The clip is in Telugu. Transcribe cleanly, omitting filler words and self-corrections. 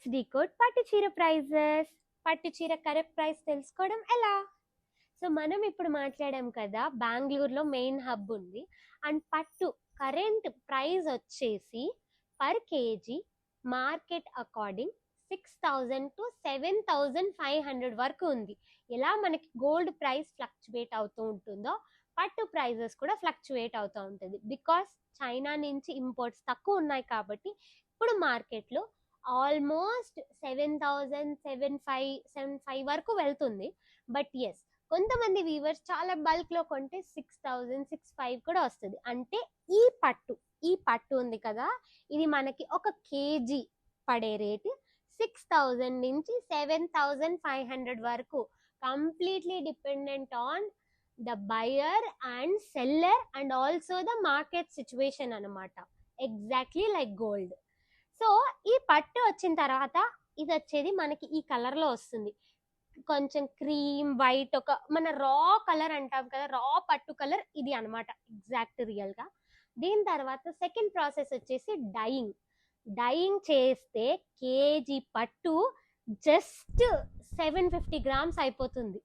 లెట్స్ డీకోడ్ పట్టు చీర ప్రైజెస్. పట్టు చీర కరెక్ట్ ప్రైస్ తెలుసుకోవడం ఎలా? సో మనం ఇప్పుడు మాట్లాడాం కదా, బెంగళూరులో మెయిన్ హబ్ ఉంది అండ్ పట్టు కరెంట్ ప్రైస్ వచ్చేసి per KG market according 6,000 to 7,500 వరకు ఉంది. ఎలా మనకి గోల్డ్ ప్రైస్ ఫ్లక్చువేట్ అవుతూ ఉంటుందో పట్టు ప్రైజెస్ కూడా ఫ్లక్చువేట్ అవుతూ ఉంటుంది. బికాస్ చైనా నుంచి ఇంపోర్ట్స్ తక్కువ ఉన్నాయి కాబట్టి ఇప్పుడు మార్కెట్లో ఆల్మోస్ట్ 7,775 వరకు వెళ్తుంది. బట్ ఎస్, కొంతమంది వీవర్స్ చాలా బల్క్లో కొంటే 6,000-6,500 కూడా వస్తుంది. అంటే ఈ పట్టు ఉంది కదా, ఇది మనకి ఒక కేజీ పడే రేటు 6,000 నుంచి 7,500 వరకు. Completely dependent on the buyer and seller and also the market situation అనమాట. Exactly like gold. సో ఈ పట్టు వచ్చిన తర్వాత ఇది వచ్చేది మనకి ఈ కలర్లో వస్తుంది, కొంచెం క్రీమ్ వైట్, ఒక మన రా కలర్ అంటాం కదా, రా పట్టు కలర్ ఇది అనమాట ఎగ్జాక్ట్ రియల్గా. దీని తర్వాత సెకండ్ ప్రాసెస్ వచ్చేసి డైయింగ్ చేస్తే కేజీ పట్టు జస్ట్ 750 grams అయిపోతుంది.